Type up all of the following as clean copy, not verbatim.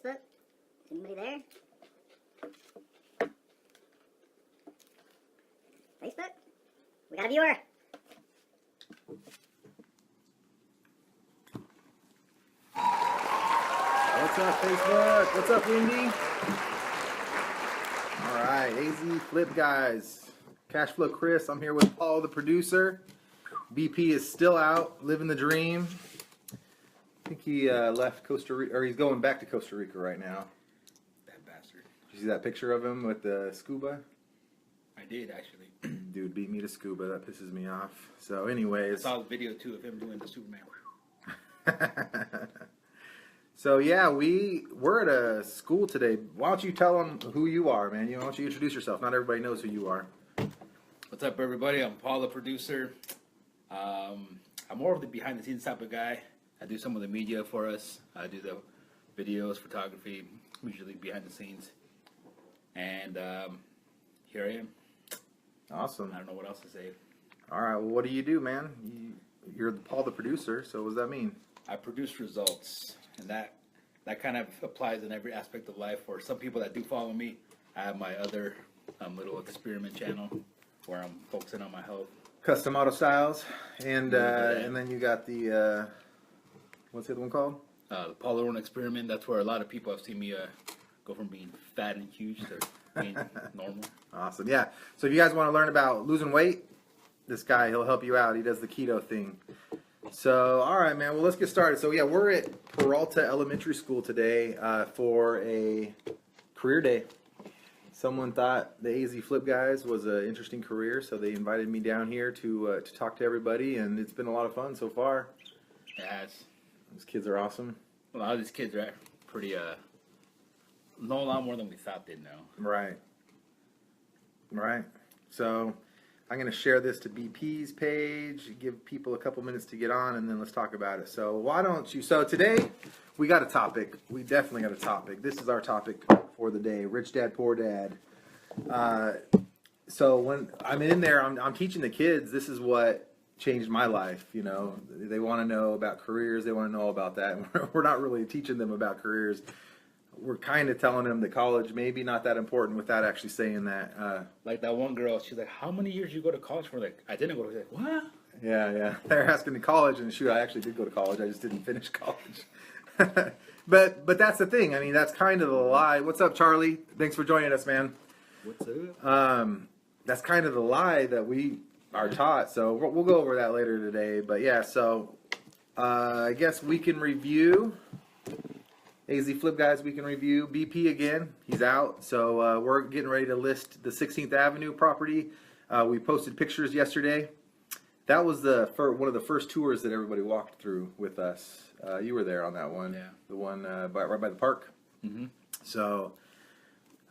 Facebook? Anybody there? Facebook? We got a viewer. What's up, Facebook? What's up, Wendy? All right, AZ Flip guys. CashFlow Kris. I'm here with Paul, the producer. BP is still out, living the dream. I think he left Costa Rica, or he's going back to Costa Rica right now. That bastard. Did you see that picture of him with the scuba? I did, actually. Dude beat me to scuba. That pisses me off. So anyways. I saw the video, too, of him doing the Superman. So yeah, we're at a school today. Why don't you tell them who you are, man? Why don't you introduce yourself? Not everybody knows who you are. What's up, everybody? I'm Paul, the producer. I'm more of the behind-the-scenes type of guy. I do some of the media for us. I do the videos, photography, usually behind the scenes. And here I am. Awesome. I don't know what else to say. All right. Well, what do you do, man? You're Paul, the producer. So what does that mean? I produce results, and that kind of applies in every aspect of life. For some people that do follow me, I have my other little experiment channel where I'm focusing on my health. Custom auto styles, and then you got the what's the other one called? The Paul Orona experiment. That's where a lot of people have seen me go from being fat and huge to being normal. Awesome. Yeah. So if you guys want to learn about losing weight, this guy, he'll help you out. He does the keto thing. So, all right, man. Well, let's get started. So, yeah, we're at Peralta Elementary School today for a career day. Someone thought the AZ Flip guys was an interesting career, so they invited me down here to talk to everybody, and it's been a lot of fun so far. Yeah, These kids are awesome. a lot of these kids are pretty, know a lot more than we thought they'd know. Right. Right. So, I'm going to share this to BP's page, give people a couple minutes to get on, and then let's talk about it. So why don't you, so today we got a topic. We definitely got a topic. This is our topic for the day, Rich Dad, Poor Dad. So when I'm in there, I'm teaching the kids, this is what changed my life, you know. They want to know about careers. They want to know about that. We're not really teaching them about careers. We're kind of telling them that college maybe not that important without actually saying that. Like that one girl, she's like, "How many years you go to college for?" Like, I didn't go to. Like, what? Yeah. They're asking to college, and shoot, I actually did go to college. I just didn't finish college. but that's the thing. I mean, that's kind of the lie. What's up, Charlie? Thanks for joining us, man. What's up? That's kind of the lie that we are taught. So we'll go over that later today. But yeah, so I guess we can review. AZ Flip guys, we can review. BP again, he's out. So we're getting ready to list the 16th Avenue property. We posted pictures yesterday. That was one of the first tours that everybody walked through with us. You were there on that one. Yeah. The one right by the park. Mm-hmm. So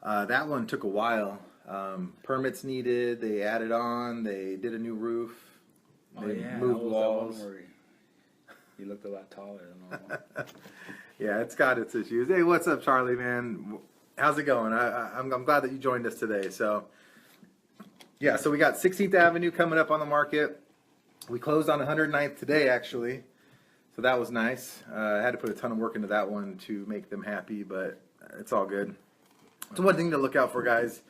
that one took a while. Permits needed. They added on. They did a new roof. They moved walls. He looked a lot taller than normal. Yeah, it's got its issues. Hey, what's up, Charlie, man? How's it going? I'm glad that you joined us today. So, yeah, so we got 16th Avenue coming up on the market. We closed on 109th today, actually. So that was nice. I had to put a ton of work into that one to make them happy, but it's all good. So one thing to look out for, guys.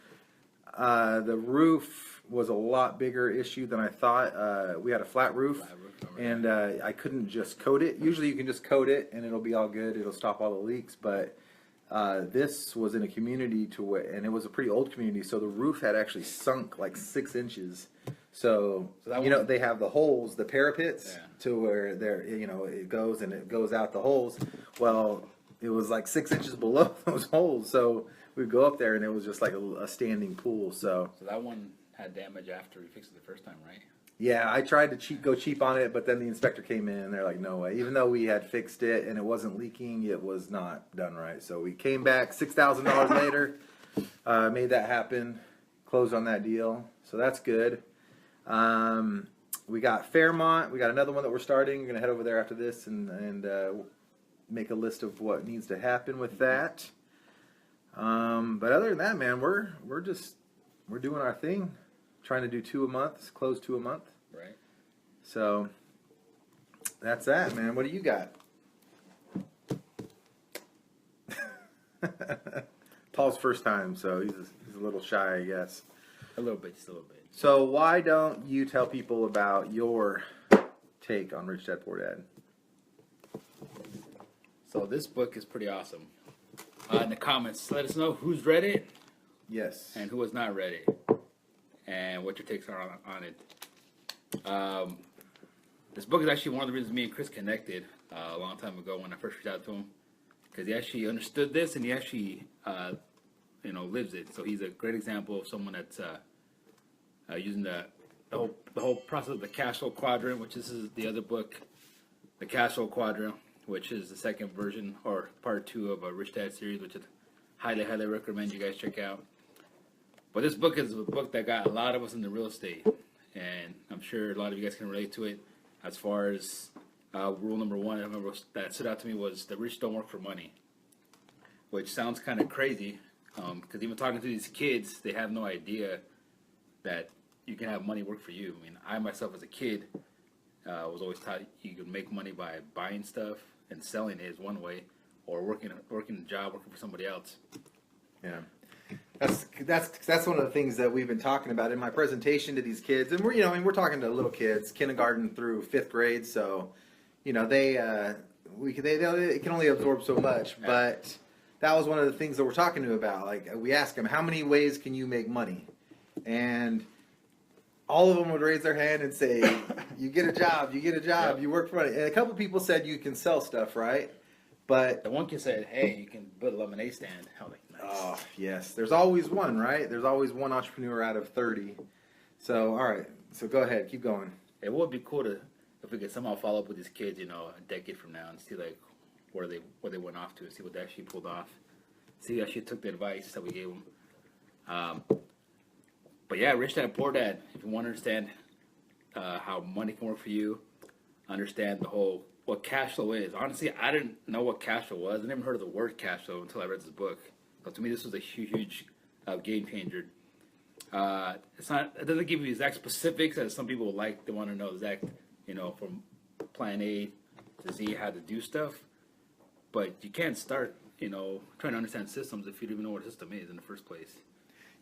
The roof was a lot bigger issue than I thought. We had a flat roof. And I couldn't just coat it. Usually you can just coat it and it'll be all good. It'll stop all the leaks. But this was in a community and it was a pretty old community. So the roof had actually sunk like 6 inches. So they have the holes, the parapets, to where it goes and it goes out the holes. Well, it was like 6 inches below those holes. So we'd go up there and it was just like a standing pool. So that one had damage after we fixed it the first time, right? Yeah, I tried to go cheap on it, but then the inspector came in and they're like, no way. Even though we had fixed it and it wasn't leaking, it was not done right. So we came back $6,000 later, made that happen, closed on that deal. So that's good. We got Fairmont. We got another one that we're starting. We're going to head over there after this and make a list of what needs to happen with that. But other than that, man, we're doing our thing. Trying to do 2 a month, close 2 a month. Right. So that's that, man. What do you got? Paul's first time, so he's a little shy, I guess. A little bit, just a little bit. So why don't you tell people about your take on Rich Dad Poor Dad? So this book is pretty awesome. In the comments, let us know who's read it Yes. and who has not read it, and what your takes are on it. This book is actually one of the reasons me and Kris connected a long time ago when I first reached out to him, because he actually understood this and he actually, lives it. So he's a great example of someone that's using the whole process of the CashFlow Quadrant, which this is the other book, the CashFlow Quadrant, which is the second version or part 2 of a Rich Dad series, which I highly recommend you guys check out. But this book is a book that got a lot of us into real estate, and I'm sure a lot of you guys can relate to it. As far as rule number 1, I remember that stood out to me was the rich don't work for money, which sounds kind of crazy, because even talking to these kids, they have no idea that you can have money work for you. I mean, I myself as a kid was always taught you could make money by buying stuff and selling it is one way, or working a job, working for somebody else. Yeah. That's one of the things that we've been talking about in my presentation to these kids, and we're talking to little kids, kindergarten through 5th grade, so they can only absorb so much. But that was one of the things that we're talking to about. Like, we ask them, how many ways can you make money? And all of them would raise their hand and say, you get a job, Yep. you work for it. And a couple people said you can sell stuff, right? But The one kid said, "Hey, you can build a lemonade stand." I was like, "Nice." oh, yes. There's always one, right? There's always one entrepreneur out of 30. So, all right. So go ahead. Keep going. It would be cool if we could somehow follow up with these kids, a decade from now, and see like where they went off to, see what they actually pulled off, see if they actually took the advice that we gave them. But yeah, Rich Dad Poor Dad. If you want to understand how money can work for you, understand what cash flow is. Honestly, I didn't know what cash flow was. I never heard of the word cash flow until I read this book. So to me, this was a huge game changer. It doesn't give you exact specifics as some people like. They want to know exact, from plan A to Z how to do stuff. But you can't start, trying to understand systems if you don't even know what a system is in the first place.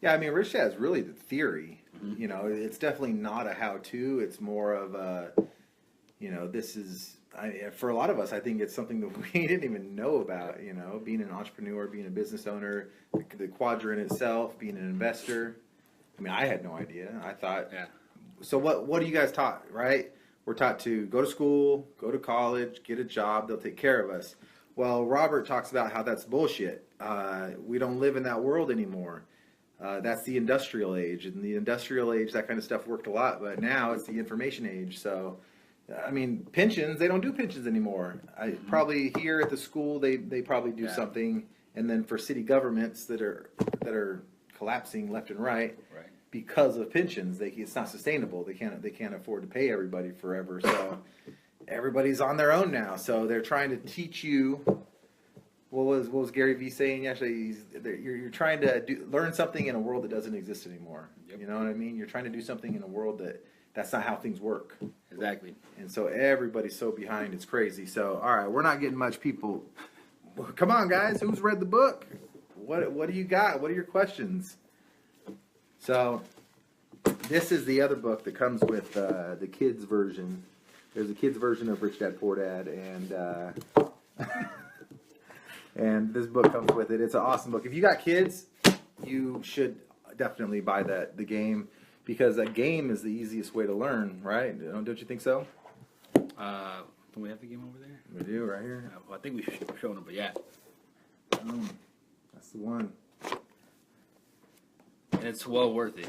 Yeah, I mean, Rich Dad is really the theory. Mm-hmm. It's definitely not a how-to. It's more of a, this is, for a lot of us, I think it's something that we didn't even know about, being an entrepreneur, being a business owner, the quadrant itself, being an investor. I mean, I had no idea. I thought, Yeah. So what are you guys taught, right? We're taught to go to school, go to college, get a job, they'll take care of us. Well, Robert talks about how that's bullshit. We don't live in that world anymore. That's the industrial age. In the industrial age, that kind of stuff worked a lot, but now it's the information age. So, I mean, pensions, they don't do pensions anymore. Probably here at the school, they probably do something. And then for city governments that are collapsing left and right, because of pensions, it's not sustainable. They can't afford to pay everybody forever. So everybody's on their own now. So they're trying to teach you. What was Gary Vee saying? Actually, you're trying to learn something in a world that doesn't exist anymore. Yep. You know what I mean? You're trying to do something in a world that's not how things work. Exactly. And so everybody's so behind, it's crazy. So, all right, we're not getting much people. Come on, guys. Who's read the book? What do you got? What are your questions? So, this is the other book that comes with the kids' version. There's a kids' version of Rich Dad Poor Dad, and and this book comes with it. It's an awesome book. If you got kids, you should definitely buy the game, because a game is the easiest way to learn, right? Don't you think so? Don't we have the game over there? We do, right here. Well, I think we should have shown them, but yeah. That's the one. And it's well worth it.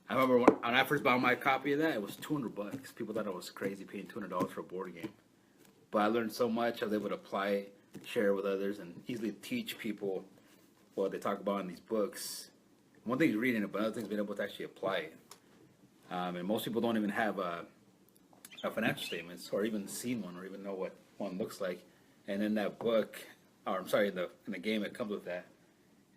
I remember when I first bought my copy of that, it was $200. People thought I was crazy paying $200 for a board game. But I learned so much. I was able to apply it, share it with others, and easily teach people what they talk about in these books. One thing is reading it, but other thing is being able to actually apply it. And most people don't even have a financial statements, or even seen one, or even know what one looks like. And in that book, or I'm sorry, in the game, it comes with that.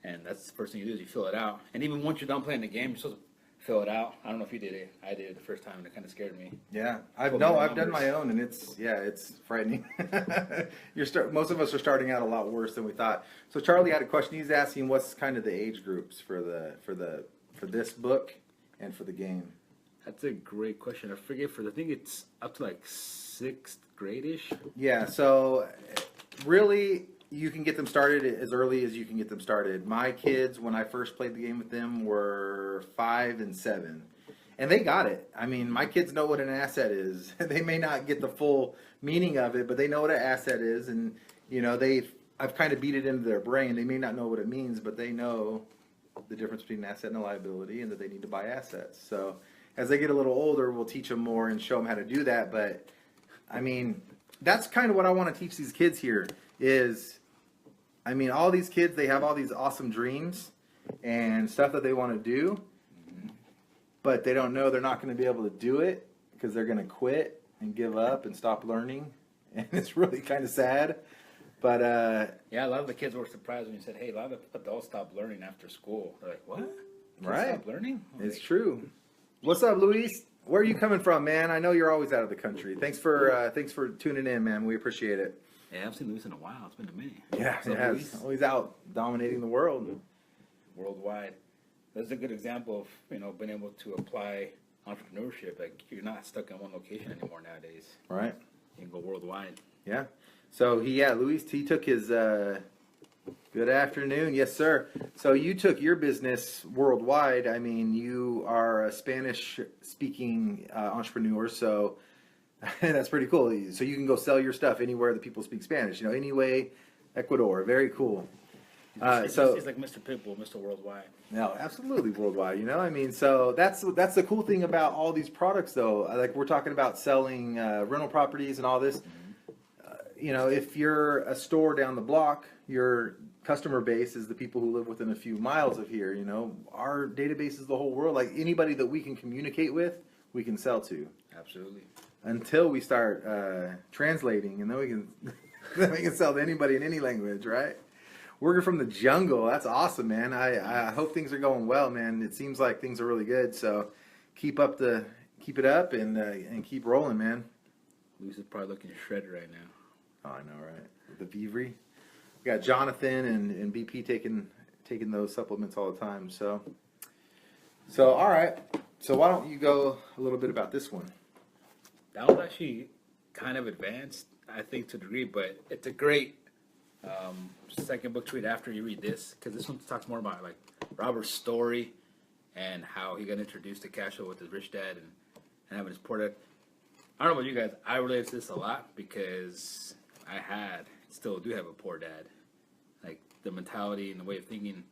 And that's the first thing you do is you fill it out. And even once you're done playing the game, you're supposed to fill it out. I don't know if you did it. I did it the first time, and it kind of scared me. Yeah, I've done my own, and it's frightening. Most of us are starting out a lot worse than we thought. So Charlie had a question. He's asking what's kind of the age groups for this book and for the game. That's a great question. I forget I think it's up to like 6th grade-ish. Yeah, so really you can get them started as early as you can get them started. My kids, when I first played the game with them, were 5 and 7. And they got it. I mean, my kids know what an asset is. They may not get the full meaning of it, but they know what an asset is. And, you know, I've kind of beat it into their brain. They may not know what it means, but they know the difference between an asset and a liability and that they need to buy assets. So as they get a little older, we'll teach them more and show them how to do that. But, I mean, that's kind of what I want to teach these kids here is, I mean, all these kids, they have all these awesome dreams and stuff that they want to do, but they don't know they're not going to be able to do it because they're going to quit and give up and stop learning. And it's really kind of sad. But, yeah, a lot of the kids were surprised when you said, hey, a lot of adults stop learning after school. They're like, what? Kids right. Stop learning? It's true. What's up, Luis? Where are you coming from, man? I know you're always out of the country. Thanks for tuning in, man. We appreciate it. Yeah, I haven't seen Luis in a while. It's been a minute. Yeah, So it has. Luis, Always out dominating the world. worldwide. That's a good example of, you know, being able to apply entrepreneurship. Like, you're not stuck in one location anymore nowadays. Right. You can go worldwide. Yeah. So Luis, he took his good afternoon. Yes, sir. So you took your business worldwide. I mean, you are a Spanish speaking entrepreneur, so that's pretty cool. So you can go sell your stuff anywhere that people speak Spanish, you know, anyway, Ecuador. Very cool. He's like Mr. Pitbull, Mr. Worldwide. No, absolutely worldwide. You know, I mean, so that's the cool thing about all these products, though. Like we're talking about selling rental properties and all this. You know, if you're a store down the block, your customer base is the people who live within a few miles of here. You know, our database is the whole world. Like anybody that we can communicate with, we can sell to. Absolutely. Until we start translating, and then we can then we can sell to anybody in any language, right? Working from the jungle, that's awesome, man. I hope things are going well, man. It seems like things are really good. So keep it up and keep rolling, man. Luis is probably looking shredded right now. Oh, I know, right? The Vivri. We got Jonathan and BP taking those supplements all the time. So all right. So why don't you go a little bit about this one? That was actually kind of advanced, I think, to a degree, but it's a great second book to read after you read this, because this one talks more about like Robert's story and how he got introduced to CashFlow with his rich dad and having his poor dad. I don't know about you guys, I relate to this a lot because I still do have a poor dad. Like the mentality and the way of thinking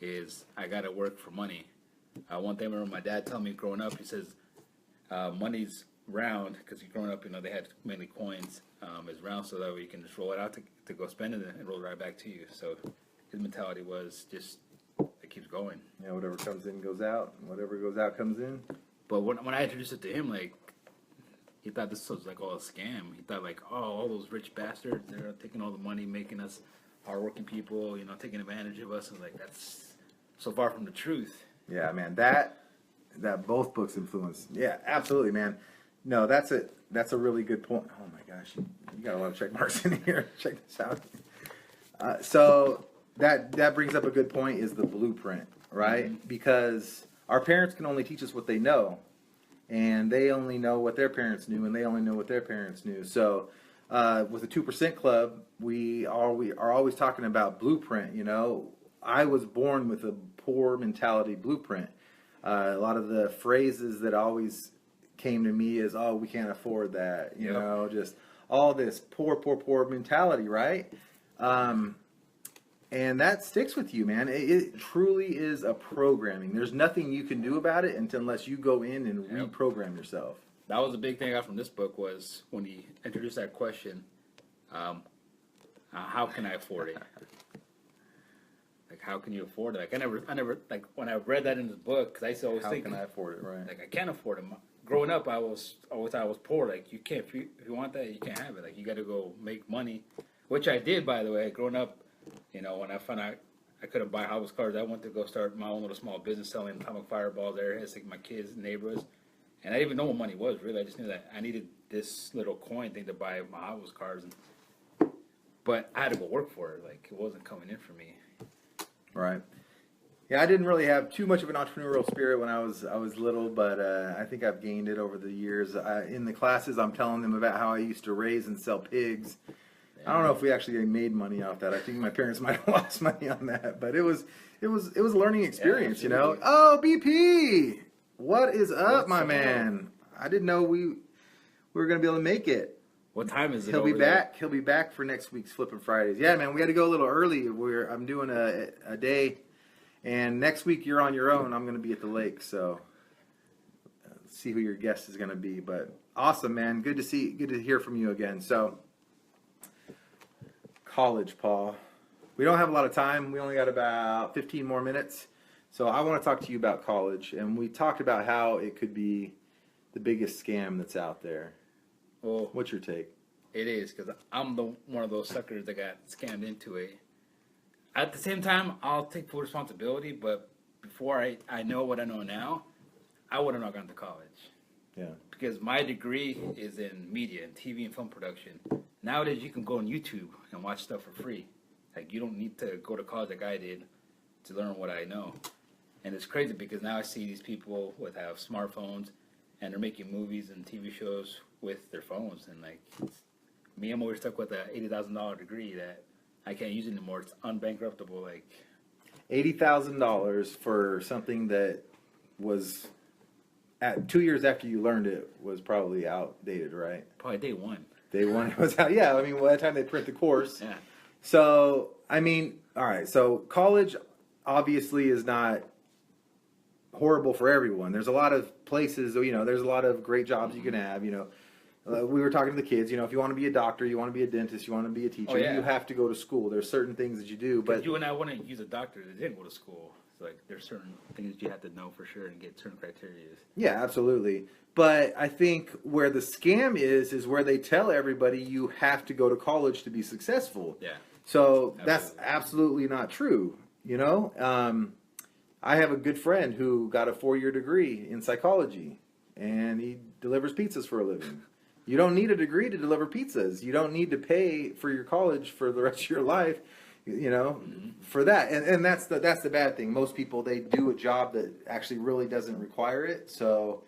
is I gotta work for money. One thing I remember my dad telling me growing up, he says money's round, because growing up, you know, they had mainly coins. It's round so that way you can just roll it out to go spend it and roll it right back to you. So his mentality was just it keeps going. Yeah, whatever comes in goes out, and whatever goes out comes in. But when I introduced it to him, like he thought this was like all a scam. He thought like, oh, all those rich bastards, they're taking all the money, making us hardworking people, you know, taking advantage of us. And like that's so far from the truth. Yeah, man, that both books influence. Yeah, absolutely, man. No, that's a really good point. Oh my gosh, you got a lot of check marks in here. Check this out. So that brings up a good point, is the blueprint, right? Mm-hmm. Because our parents can only teach us what they know, and they only know what their parents knew, and they only know what their parents knew. So with the 2% Club, we are always talking about blueprint. You know, I was born with a poor mentality blueprint. A lot of the phrases that always came to me is, oh, we can't afford that, you know, just all this poor mentality, right? And that sticks with you, man. It truly is a programming. There's nothing you can do about it unless you go in and reprogram yourself. That was a big thing I got from this book, was when he introduced that question, how can I afford it? Like, how can you afford it? Like, I never, like, when I read that in the book, because I used to always think, how can I afford it, right? Like, I can't afford it. Growing up, I always thought I was poor. Like, you can't, if you want that, you can't have it. Like, you got to go make money, which I did, by the way. Growing up, you know, when I found out I couldn't buy Hot Wheels cars. I went to go start my own little small business selling atomic fireballs there. It's like my kids' neighbors. And I didn't even know what money was, really. I just knew that I needed this little coin thing to buy my Hot Wheels cars. But I had to go work for it. Like, it wasn't coming in for me. Right. Yeah, I didn't really have too much of an entrepreneurial spirit when I was little, but I think I've gained it over the years. In the classes, I'm telling them about how I used to raise and sell pigs. I don't know if we actually made money off that. I think my parents might have lost money on that, but it was a learning experience, you know. Oh, BP, what is up, my man? I didn't know we were gonna be able to make it. What time is it? He'll be back. He'll be back for next week's Flippin' Fridays. Yeah, man, we had to go a little early. I'm doing a day, and next week you're on your own. I'm gonna be at the lake, so see who your guest is gonna be. But awesome, man. Good to hear from you again. So. College, Paul. We don't have a lot of time. We only got about 15 more minutes. So I want to talk to you about college. And we talked about how it could be the biggest scam that's out there. Well, what's your take? It is, because I'm one of those suckers that got scammed into it. At the same time, I'll take full responsibility, but before I know what I know now, I would have not gone to college. Yeah. Because my degree is in media and TV and film production. Nowadays, you can go on YouTube and watch stuff for free. Like, you don't need to go to college like I did to learn what I know. And it's crazy because now I see these people have smartphones and they're making movies and TV shows with their phones. And, like, me, I'm always stuck with a $80,000 degree that I can't use anymore. It's unbankruptable. Like, $80,000 for something that was, at 2 years after you learned it, was probably outdated, right? Probably day one. Day one was out. Yeah, I mean, by the time they print the course. Yeah. So, I mean, all right. So, college obviously is not horrible for everyone. There's a lot of places, you know, there's a lot of great jobs you can have, you know. We were talking to the kids, you know, if you want to be a doctor, you want to be a dentist, you want to be a teacher, you have to go to school. There's certain things that you do. But you and I want to use a doctor that didn't go to school. It's like there's certain things that you have to know for sure and get certain criteria. Yeah, absolutely. But I think where the scam is where they tell everybody you have to go to college to be successful. Yeah. So that's absolutely not true. You know, I have a good friend who got a 4-year degree in psychology, and he delivers pizzas for a living. You don't need a degree to deliver pizzas. You don't need to pay for your college for the rest of your life, you know, for that. And that's the bad thing. Most people, they do a job that actually really doesn't require it. So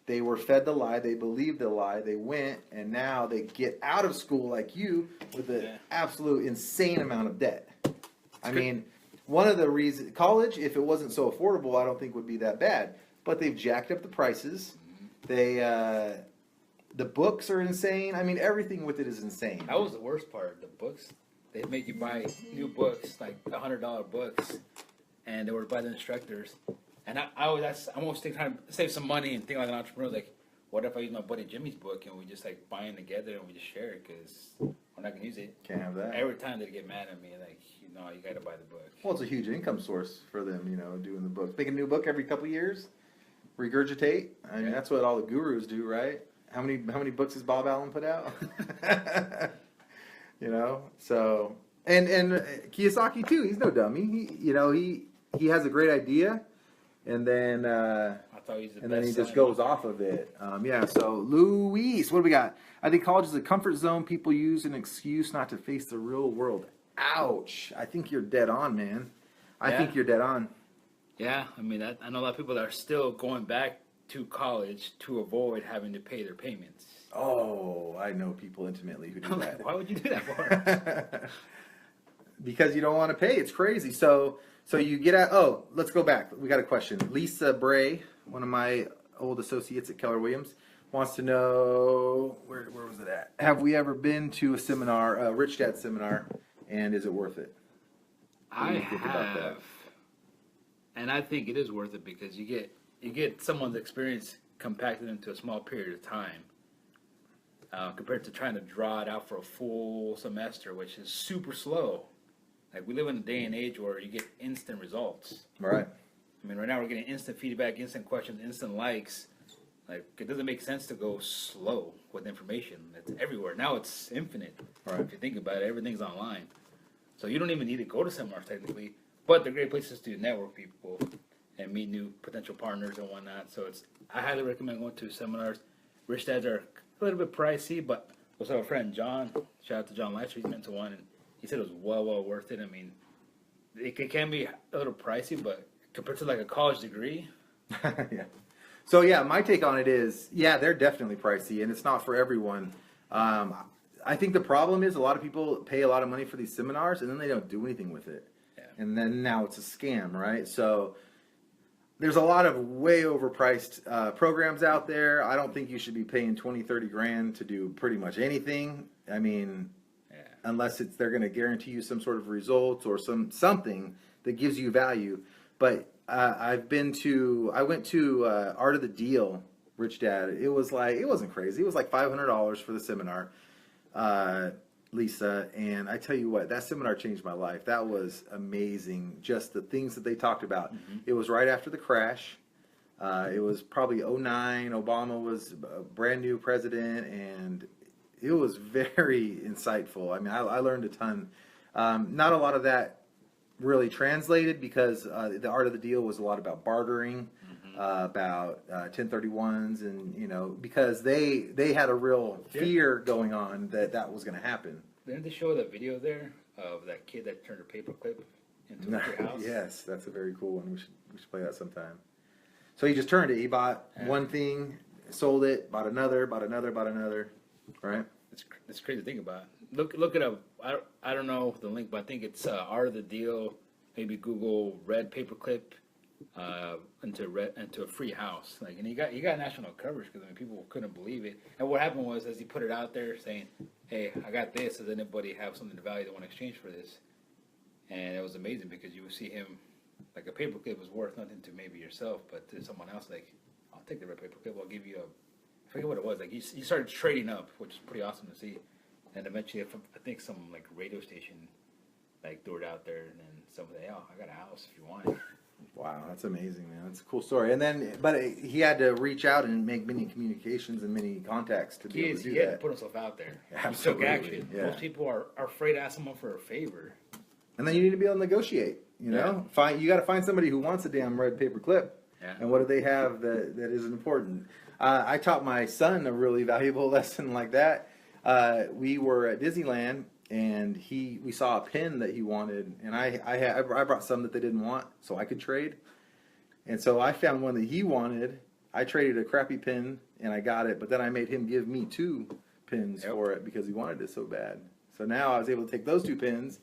they were fed the lie. They believed the lie. They went, and now they get out of school like you with an absolute insane amount of debt. I mean, one of the reasons, college, if it wasn't so affordable, I don't think would be that bad. But they've jacked up the prices. The books are insane. I mean, everything with it is insane. That was the worst part. The books, they make you buy new books, like $100 books, and they were by the instructors. And I'm almost trying to save some money and think like an entrepreneur. Like, what if I use my buddy Jimmy's book and we just like buy it together and we just share it because we're not gonna use it. Can't have that. Every time they get mad at me, like, you gotta buy the book. Well, it's a huge income source for them, you know, doing the books. Make a new book every couple of years, regurgitate. I mean, that's what all the gurus do, right? How many books has Bob Allen put out? You know, so and Kiyosaki too. He's no dummy. He has a great idea, and then he just goes off of it. So Luis, what do we got? I think college is a comfort zone people use an excuse not to face the real world. Ouch! I think you're dead on, man. I think you're dead on. Yeah, I mean, I know a lot of people that are still going back to college to avoid having to pay their payments. Oh, I know people intimately who do that. Why would you do that for? Because you don't want to pay. It's crazy. So you get out. Oh, let's go back. We got a question. Lisa Bray, one of my old associates at Keller Williams, wants to know where was it at? Have we ever been to a seminar, a Rich Dad seminar, and is it worth it? I have, and I think it is worth it because you get someone's experience compacted into a small period of time, compared to trying to draw it out for a full semester, which is super slow. Like, we live in a day and age where you get instant results. Right. I mean, right now we're getting instant feedback, instant questions, instant likes. Like, it doesn't make sense to go slow with information. It's everywhere. Now it's infinite. Right. If you think about it, everything's online. So you don't even need to go to seminars technically, but they're great places to network people and meet new potential partners and whatnot. So I highly recommend going to seminars. Rich Dads are a little bit pricey, but also our friend John, shout out to John Leicester, he's been to one, and he said it was well worth it. I mean, it can be a little pricey, but compared to like a college degree. Yeah. So yeah, my take on it is, yeah, they're definitely pricey, and it's not for everyone. I think the problem is a lot of people pay a lot of money for these seminars, and then they don't do anything with it. Yeah. And then now it's a scam, right? So there's a lot of way overpriced programs out there. I don't think you should be paying 20, 30 grand to do pretty much anything. I mean, unless they're going to guarantee you some sort of results or something that gives you value. But I went to Art of the Deal, Rich Dad. It wasn't crazy. It was like $500 for the seminar, Lisa. And I tell you what, that seminar changed my life. That was amazing. Just the things that they talked about. Mm-hmm. It was right after the crash. It was probably 2009. Obama was a brand new president, and it was very insightful. I mean, I learned a ton. Not a lot of that really translated because the Art of the Deal was a lot about bartering, about 1031s, and because they had a real fear going on that was going to happen. Didn't they show that video there of that kid that turned a paperclip into a house? Yes, that's a very cool one. We should play that sometime. So he just turned it. He bought one thing, sold it, bought another, right? It's crazy to think about. Look it up. I don't know the link, but I think it's Art of the Deal. Maybe Google red paperclip into a free house. Like, and he got national coverage because people couldn't believe it. And what happened was, as he put it out there saying, "Hey, I got this. Does anybody have something of value they want to exchange for this?" And it was amazing because you would see him, like, a paperclip was worth nothing to maybe yourself, but to someone else, like, I'll take the red paperclip. I'll give you I forget what it was. Like, he started trading up, which is pretty awesome to see. And eventually, I think some like radio station like threw it out there, and then somebody, "Oh, I got a house if you want it." Wow, that's amazing, man. That's a cool story. And then, but he had to reach out and make many communications and many contacts to be able to do He had that. to put himself out there. Absolutely. He took action. Yeah. Most people are afraid to ask someone for a favor. And then you need to be able to negotiate. You got to find somebody who wants a damn red paper clip. Yeah. And what do they have that is important? I taught my son a really valuable lesson like that. We were at Disneyland, and we saw a pen that he wanted, and I brought some that they didn't want, so I could trade. And so I found one that he wanted. I traded a crappy pen, and I got it, but then I made him give me 2 pins for it because he wanted it so bad. So now I was able to take those 2 pins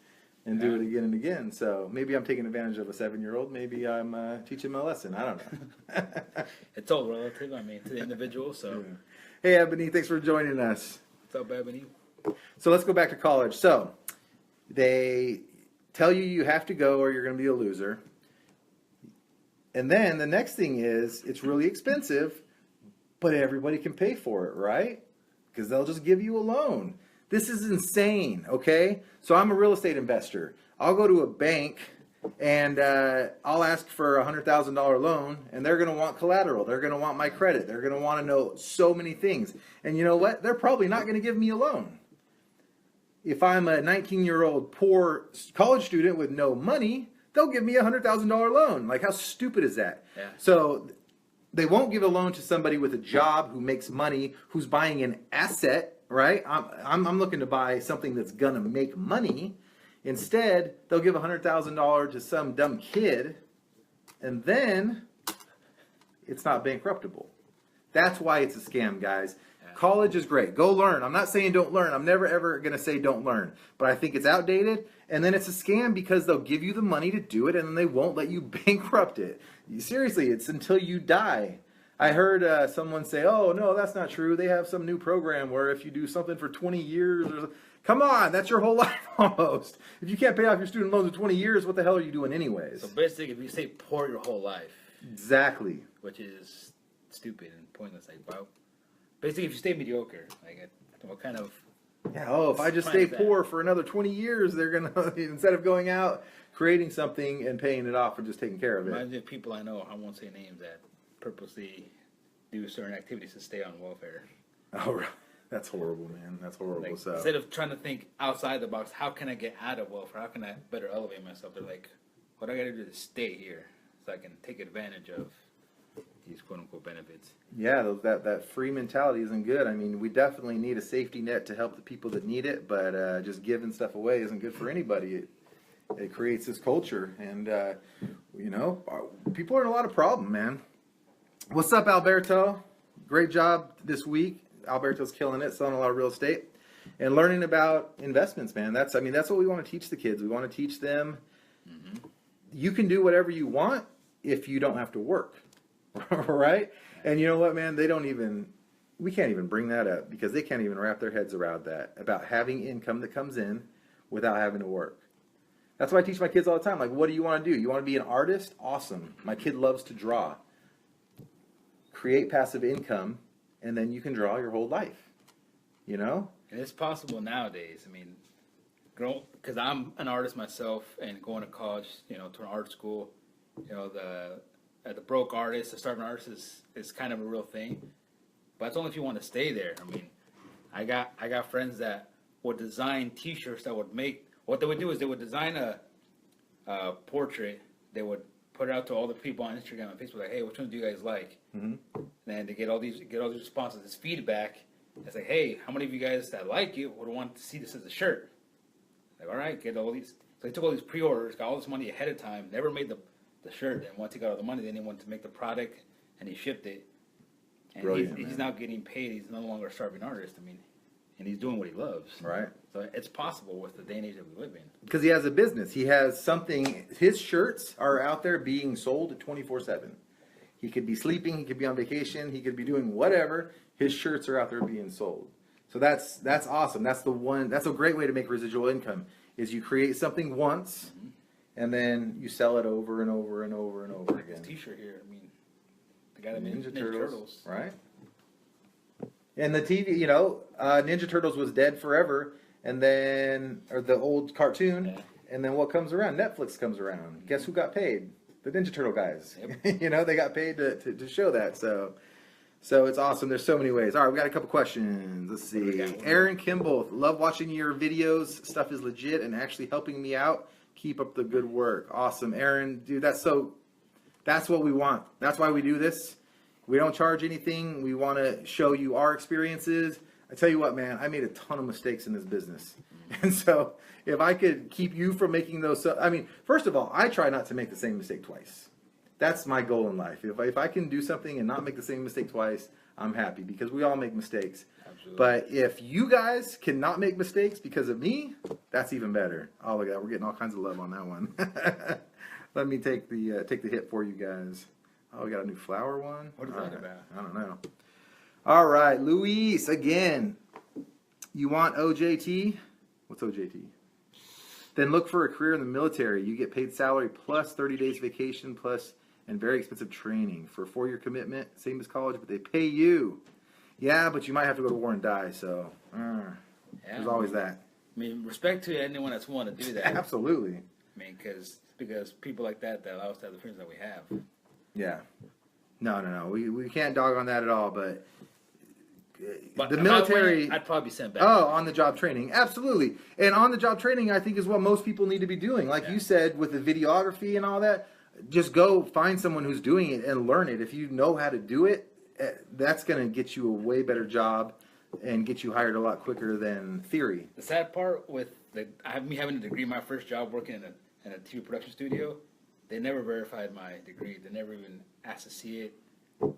and do it again and again. So maybe I'm taking advantage of a 7-year-old. Maybe I'm teaching him a lesson. I don't know. It's all relative, to the individual. So, Hey, Ebony, thanks for joining us. What's up, Ebony? So let's go back to college. So they tell you have to go or you're going to be a loser. And then the next thing is it's really expensive, but everybody can pay for it, right? Because they'll just give you a loan. This is insane, okay? So I'm a real estate investor. I'll go to a bank and I'll ask for a $100,000 loan, and they're going to want collateral. They're going to want my credit. They're going to want to know so many things. And you know what? They're probably not going to give me a loan. If I'm a 19-year-old poor college student with no money, they'll give me a $100,000 loan. Like, how stupid is that? Yeah. So they won't give a loan to somebody with a job who makes money, who's buying an asset, right? I'm looking to buy something that's going to make money. Instead, they'll give $100,000 to some dumb kid, and then it's not bankruptable. That's why it's a scam, guys. Yeah. College is great. Go learn. I'm not saying don't learn. I'm never, ever going to say don't learn. But I think it's outdated, and then it's a scam because they'll give you the money to do it, and then they won't let you bankrupt it. Seriously, it's until you die. I heard someone say, "Oh, no, that's not true. They have some new program where if you do something for 20 years..." Come on, that's your whole life almost. If you can't pay off your student loans in 20 years, what the hell are you doing anyways? So basically, if you stay poor your whole life. Exactly. Which is stupid and pointless. Like, wow. Basically, if you stay mediocre, like, what kind of... Yeah, if I just stay poor for another 20 years, they're going to, instead of going out, creating something and paying it off and just taking care of it. Reminds me of people I know, I won't say names, that purposely do certain activities to stay on welfare. Oh, right. That's horrible, man. That's horrible. Like, So instead of trying to think outside the box, how can I get out of welfare? How can I better elevate myself? They're like, what do I got to do to stay here so I can take advantage of these quote unquote benefits? Yeah, that free mentality isn't good. I mean, we definitely need a safety net to help the people that need it, but just giving stuff away isn't good for anybody. It creates this culture, and people are in a lot of problem, man. What's up, Alberto? Great job this week. Alberto's killing it, selling a lot of real estate and learning about investments, man. That's what we want to teach the kids. We want to teach them you can do whatever you want if you don't have to work, right? And you know what, man? We can't even bring that up because they can't even wrap their heads around that, about having income that comes in without having to work. That's why I teach my kids all the time. Like, what do you want to do? You want to be an artist? Awesome. My kid loves to draw. Create passive income, and then you can draw your whole life. You know? And it's possible nowadays. I mean, because I'm an artist myself, and going to college, to an art school, the broke artist, the starving artist is kind of a real thing. But it's only if you want to stay there. I mean, I got friends that would design T-shirts that would make. What they would do is they would design a portrait. They would put it out to all the people on Instagram and Facebook, like, "Hey, which one do you guys like?" Mm-hmm. And they get all these responses, this feedback. It's like, "Hey, how many of you guys that like it would want to see this as a shirt?" Like, all right, get all these. So they took all these pre-orders, got all this money ahead of time, never made the shirt. And once he got all the money, then he wanted to make the product, and he shipped it. And Brilliant, he's now getting paid. He's no longer a starving artist. I mean, and he's doing what he loves. Right. So it's possible with the day and age that we live in. Because he has a business. He has something. His shirts are out there being sold 24/7. He could be sleeping. He could be on vacation. He could be doing whatever. His shirts are out there being sold. So that's awesome. That's a great way to make residual income. Is you create something once, and then you sell it over and over and over and over again. This T-shirt here. I mean, the guy that made Ninja Ninja Turtles, Turtles, right? And the TV, Ninja Turtles was dead forever, and then, or the old cartoon, Yeah. and then what comes around? Netflix comes around. Guess who got paid? The Ninja Turtle guys. Yep. They got paid to show that. So it's awesome. There's so many ways. All right, we got a couple questions. Let's see. Aaron Kimball, love watching your videos. Stuff is legit and actually helping me out. Keep up the good work. Awesome, Aaron. Dude, that's what we want. That's why we do this. We don't charge anything. We want to show you our experiences. I tell you what, man, I made a ton of mistakes in this business. And so if I could keep you from making those, first of all, I try not to make the same mistake twice. That's my goal in life. If I can do something and not make the same mistake twice, I'm happy because we all make mistakes. Absolutely. But if you guys cannot make mistakes because of me, that's even better. Oh, look at that. We're getting all kinds of love on that one. Let me take the hit for you guys. Oh, we got a new flower one. What is that about? I don't know. All right, Luis, again. You want OJT? What's OJT? Then look for a career in the military. You get paid salary plus 30 days vacation plus and very expensive training for a 4-year commitment. Same as college, but they pay you. Yeah, but you might have to go to war and die, so there's always that. I mean, respect to anyone that's willing to do that. Absolutely. I mean, because people like that allow us to have the freedoms that we have. Yeah. No. We can't dog on that at all, but the if military... I'd probably be sent back. Oh, on-the-job training. Absolutely. And on-the-job training, I think, is what most people need to be doing. Like you said, with the videography and all that, just go find someone who's doing it and learn it. If you know how to do it, that's going to get you a way better job and get you hired a lot quicker than theory. The sad part with me having a degree, my first job working in a TV production studio, they never verified my degree. They never even asked to see it.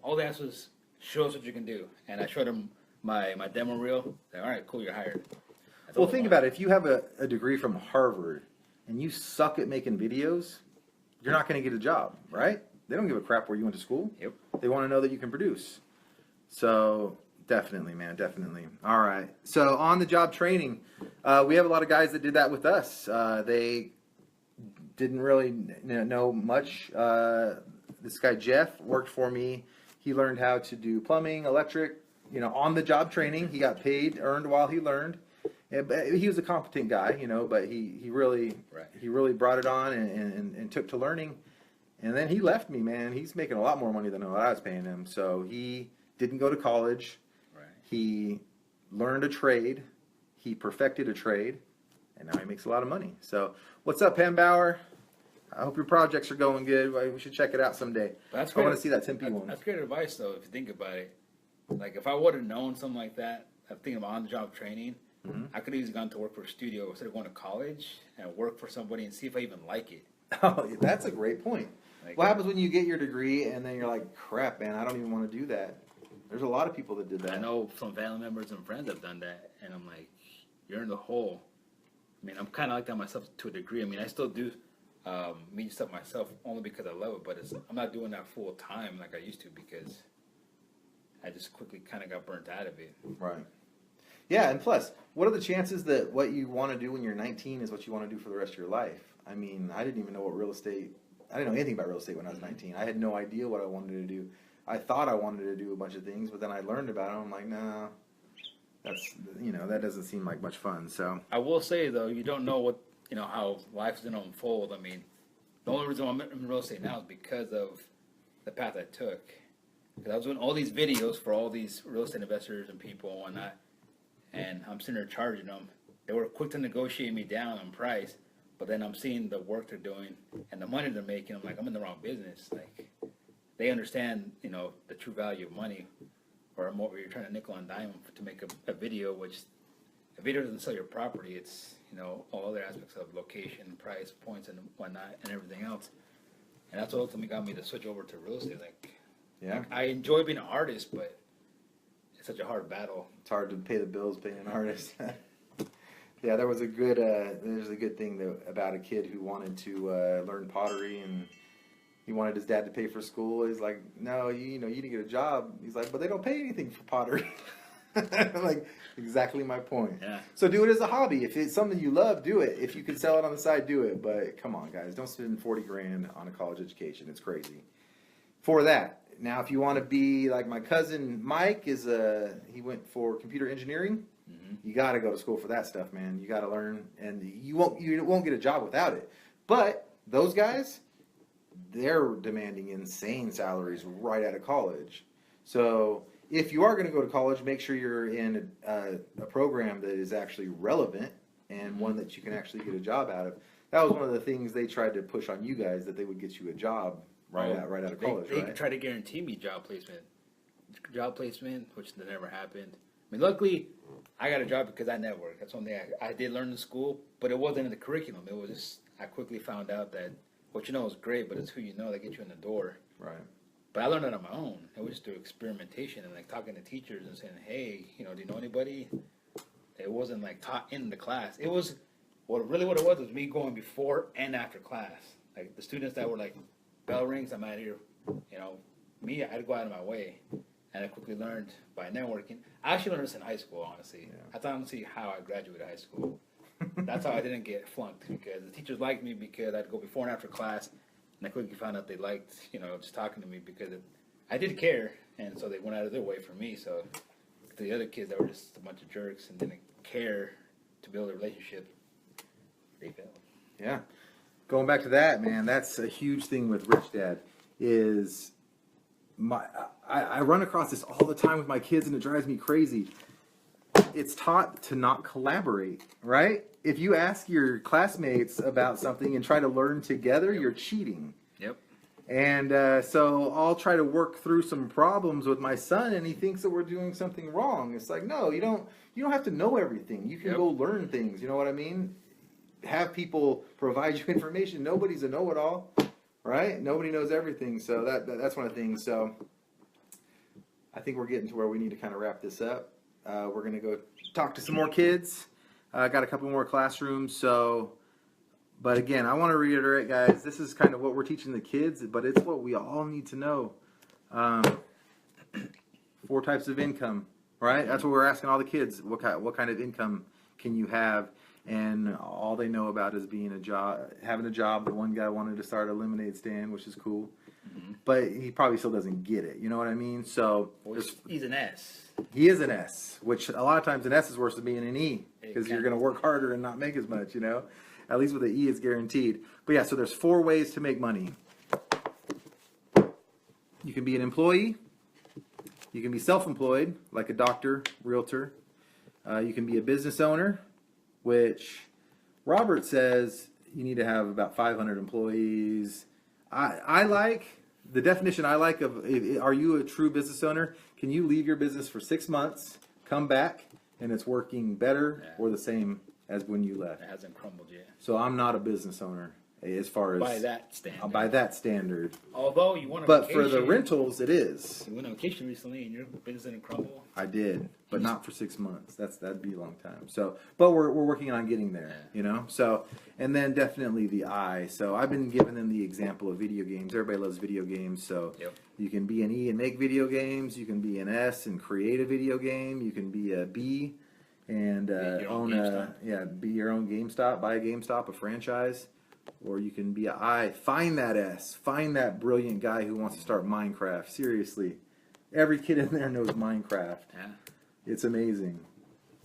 All they asked was, show us what you can do. And I showed them my demo reel. They're, all right, cool, you're hired. Well, think about it. If you have a degree from Harvard and you suck at making videos, you're not going to get a job, right? They don't give a crap where you went to school. Yep. They want to know that you can produce. So definitely, man, definitely. All right. So on the job training, we have a lot of guys that did that with us. They didn't really know much. This guy Jeff worked for me. He learned how to do plumbing, electric, on the job training. He got paid, earned while he learned. He was a competent guy, but he really brought it on and took to learning. And then he left me, man. He's making a lot more money than what I was paying him. So he didn't go to college. Right. He learned a trade. He perfected a trade. And now he makes a lot of money. So what's up, Pam Bauer? I hope your projects are going good. We should check it out someday. That's I great. want to see that Tempe one. That's great advice, though, if you think about it. Like, if I would have known something like that, I'm thinking of on-the-job training, I could have easily gone to work for a studio instead of going to college and work for somebody and see if I even like it. Oh, that's a great point. Like, What happens when you get your degree and then you're like, crap, man, I don't even want to do that? There's a lot of people that did that. I know some family members and friends have done that, and I'm like, you're in the hole. I mean, I'm kind of like that myself to a degree. I mean, I still do media stuff myself only because I love it, but I'm not doing that full time like I used to because I just quickly kind of got burnt out of it. Right. Yeah, and plus, what are the chances that what you want to do when you're 19 is what you want to do for the rest of your life? I mean, I didn't even know what I didn't know anything about real estate when I was 19. I had no idea what I wanted to do. I thought I wanted to do a bunch of things, but then I learned about it. And I'm like, no, that doesn't seem like much fun. So I will say though, you don't know how life's gonna unfold. I mean, the only reason I'm in real estate now is because of the path I took. Because I was doing all these videos for all these real estate investors and people and whatnot, and I'm sitting there charging them. They were quick to negotiate me down on price, but then I'm seeing the work they're doing and the money they're making. I'm like, I'm in the wrong business. Like, they understand, the true value of money, or more, you're trying to nickel and dime to make a video, which a video doesn't sell your property. It's, all other aspects of location, price, points, and whatnot, and everything else. And that's what ultimately got me to switch over to real estate. yeah, I enjoy being an artist, but it's such a hard battle. it's hard to pay the bills being an artist. Yeah, there's a good thing about a kid who wanted to learn pottery, and he wanted his dad to pay for school. He's like, no, you need to get a job. He's like, but they don't pay anything for pottery. Like, exactly my point. Yeah. So do it as a hobby. If it's something you love, do it. If you can sell it on the side, do it. But come on, guys, don't spend $40,000 on a college education. It's crazy. For that. Now, if you want to be like my cousin Mike he went for computer engineering. You got to go to school for that stuff, man. You got to learn, and you won't get a job without it. But those guys, they're demanding insane salaries right out of college. So if you are going to go to college, make sure you're in a program that is actually relevant and one that you can actually get a job out of. That was one of the things they tried to push on you guys, that they would get you a job right out of college. They right? tried to guarantee me job placement, which never happened. I mean, luckily, I got a job because I networked. That's one thing I did learn in school, but it wasn't in the curriculum. It was just, I quickly found out that what you know is great, but it's who you know that gets you in the door. Right. But I learned it on my own. It was just through experimentation and talking to teachers and saying, hey, do you know anybody? It wasn't taught in the class. It was, what it was me going before and after class. Like, the students that were bell rings, I'm out here, me, I had to go out of my way. And I quickly learned by networking. I actually learned this in high school, honestly. Yeah. That's honestly how I graduated high school. That's how I didn't get flunked, because the teachers liked me because I'd go before and after class, and I quickly found out they liked, just talking to me because I did care, and so they went out of their way for me. So the other kids that were just a bunch of jerks and didn't care to build a relationship, they failed. Yeah. Going back to that, man, that's a huge thing with Rich Dad is... I run across this all the time with my kids, and it drives me crazy. It's taught to not collaborate, right? If you ask your classmates about something and try to learn together, you're cheating. Yep. And so I'll try to work through some problems with my son, and he thinks that we're doing something wrong. It's like, no, you don't have to know everything. You can go learn things. You know what I mean? Have people provide you information. Nobody's a know-it-all. Right? Nobody knows everything, so that's one of the things. So I think we're getting to where we need to kind of wrap this up. We're going to go talk to some more kids. Got a couple more classrooms. But again, I want to reiterate, guys, this is kind of what we're teaching the kids, but it's what we all need to know. 4 types of income, right? That's what we're asking all the kids. What kind of income can you have? And all they know about is having a job. The one guy wanted to start a lemonade stand, which is cool, but he probably still doesn't get it. You know what I mean? So he's an S. He is an S, which a lot of times an S is worse than being an E, because you're going to work harder and not make as much. At least with an E, it's guaranteed. But yeah, so there's 4 ways to make money. You can be an employee. You can be self-employed, like a doctor, realtor. You can be a business owner, which Robert says you need to have about 500 employees. I like the definition I like of, are you a true business owner? Can you leave your business for 6 months, come back, and it's working better or the same as when you left? It hasn't crumbled yet. So I'm not a business owner as far as By that standard. by that standard. Although you want to But for the rentals, it is. You went on vacation recently and your business didn't crumble. I did, but not for 6 months. That'd be a long time. So, but we're working on getting there, you know. So, and then definitely the I. So I've been giving them the example of video games. Everybody loves video games. So you can be an E and make video games. You can be an S and create a video game. You can be a B and own be your own GameStop, buy a GameStop, a franchise. Or you can be an I. Find that S. Find that brilliant guy who wants to start Minecraft. Seriously. Every kid in there knows Minecraft. Yeah. It's amazing.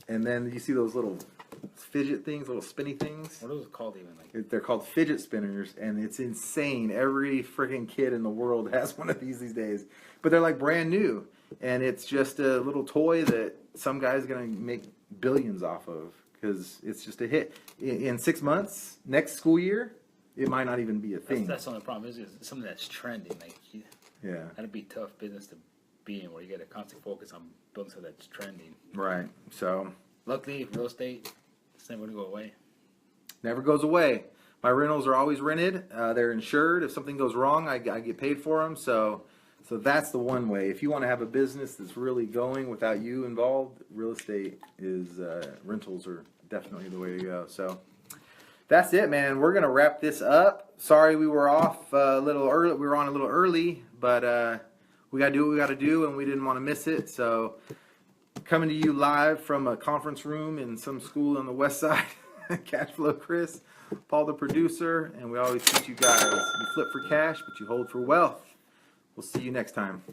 And then you see those little fidget things, little spinny things. What are those called even? Like, they're called fidget spinners, and it's insane. Every freaking kid in the world has one of these days. But they're like brand new. And it's just a little toy that some guy's going to make billions off of. Because it's just a hit. In 6 months, next school year, it might not even be a thing. That's the only problem is something that's trending. Like, yeah, that'd be tough business to be in, where you get a constant focus on building something that's trending. Right. So, luckily, real estate, it's never gonna go away. Never goes away. My rentals are always rented. They're insured. If something goes wrong, I get paid for them. So that's the one way. If you want to have a business that's really going without you involved, real estate is rentals are definitely the way to go. So that's it, man. We're gonna wrap this up. Sorry we were off a little early. We were on a little early, but we gotta do what we gotta do, and we didn't want to miss it. So coming to you live from a conference room in some school on the west side. CashFlow Kris, Paul the producer, and we always teach you guys: you flip for cash, but you hold for wealth. We'll see you next time.